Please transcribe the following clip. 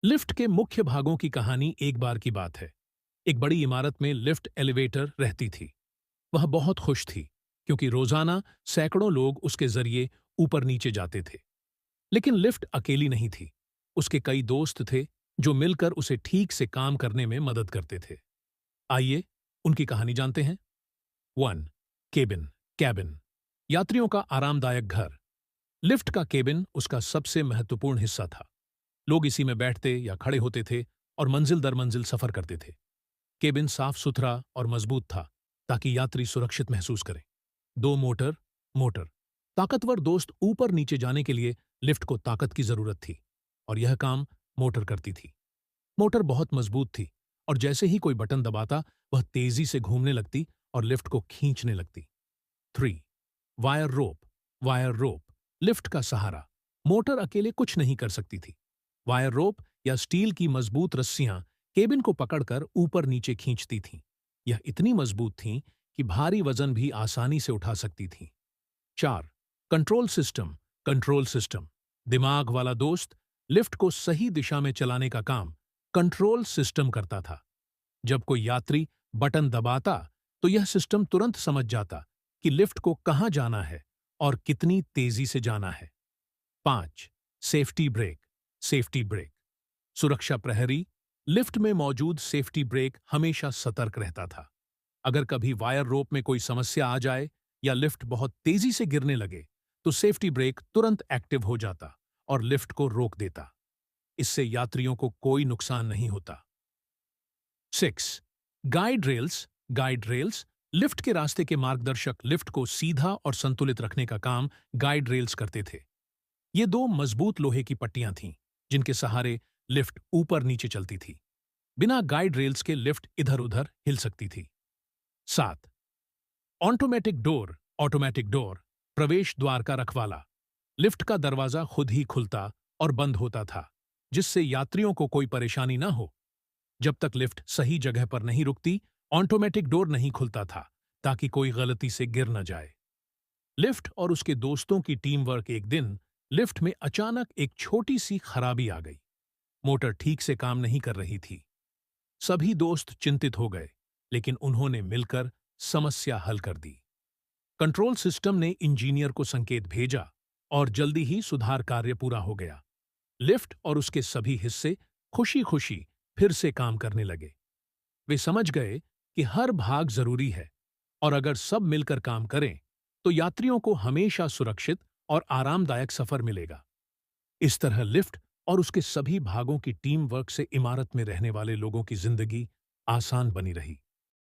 Lift के मुख्य भागों की कहानी एक बार की बात है। एक बड़ी इमारत में लिफ्ट एलिवेटर रहती थी। वह बहुत खुश थी क्योंकि रोजाना सैकड़ों लोग उसके जरिए ऊपर नीचे जाते थे। लेकिन लिफ्ट अकेली नहीं थी। उसके कई दोस्त थे जो मिलकर उसे ठीक से काम करने में मदद करते थे। आइए उनकी कहानी जानते हैं। 1. केबिन कैबिन यात्रियों का आरामदायक घर। लिफ्ट का केबिन उसका सबसे महत्वपूर्ण हिस्सा था। लोग इसी में बैठते या खड़े होते थे और मंजिल दर मंजिल सफर करते थे। केबिन साफ सुथरा और मजबूत था ताकि यात्री सुरक्षित महसूस करें। दो मोटर मोटर ताकतवर दोस्त ऊपर नीचे जाने के लिए लिफ्ट को ताकत की जरूरत थी और यह काम मोटर करती थी। मोटर बहुत मजबूत थी और जैसे ही कोई बटन दबाता वह तेजी से घूमने लगती और लिफ्ट को खींचने लगती। 3. वायर रोप लिफ्ट का सहारा। मोटर अकेले कुछ नहीं कर सकती थी। वायर रोप या स्टील की मजबूत रस्सियां केबिन को पकड़कर ऊपर नीचे खींचती थीं। यह इतनी मजबूत थीं कि भारी वजन भी आसानी से उठा सकती थीं। 4. कंट्रोल सिस्टम दिमाग वाला दोस्त लिफ्ट को सही दिशा में चलाने का काम कंट्रोल सिस्टम करता था। जब कोई यात्री बटन दबाता तो यह सिस्टम तुरंत समझ जाता कि लिफ्ट को कहां जाना है और कितनी तेजी से जाना है। 5. सेफ्टी ब्रेक सुरक्षा प्रहरी लिफ्ट में मौजूद सेफ्टी ब्रेक हमेशा सतर्क रहता था। अगर कभी वायर रोप में कोई समस्या आ जाए या लिफ्ट बहुत तेजी से गिरने लगे तो सेफ्टी ब्रेक तुरंत एक्टिव हो जाता और लिफ्ट को रोक देता। इससे यात्रियों को कोई नुकसान नहीं होता। 6. गाइड रेल्स लिफ्ट के रास्ते के मार्गदर्शक लिफ्ट को सीधा और संतुलित रखने का काम गाइड रेल्स करते थे। ये दो मजबूत लोहे की पट्टियां थीं जिनके सहारे लिफ्ट ऊपर नीचे चलती थी। बिना गाइड रेल्स के लिफ्ट इधर उधर हिल सकती थी। 7. ऑटोमेटिक डोर प्रवेश द्वार का रखवाला। लिफ्ट का दरवाजा खुद ही खुलता और बंद होता था जिससे यात्रियों को कोई परेशानी ना हो। जब तक लिफ्ट सही जगह पर नहीं रुकती ऑटोमेटिक डोर नहीं खुलता था ताकि कोई गलती से गिर न जाए। लिफ्ट और उसके दोस्तों की टीम वर्क। एक दिन लिफ्ट में अचानक एक छोटी सी खराबी आ गई। मोटर ठीक से काम नहीं कर रही थी। सभी दोस्त चिंतित हो गए लेकिन उन्होंने मिलकर समस्या हल कर दी। कंट्रोल सिस्टम ने इंजीनियर को संकेत भेजा और जल्दी ही सुधार कार्य पूरा हो गया। लिफ्ट और उसके सभी हिस्से खुशी खुशी फिर से काम करने लगे। वे समझ गए कि हर भाग जरूरी है और अगर सब मिलकर काम करें तो यात्रियों को हमेशा सुरक्षित और आरामदायक सफर मिलेगा। इस तरह लिफ्ट और उसके सभी भागों की टीम वर्क से इमारत में रहने वाले लोगों की जिंदगी आसान बनी रही।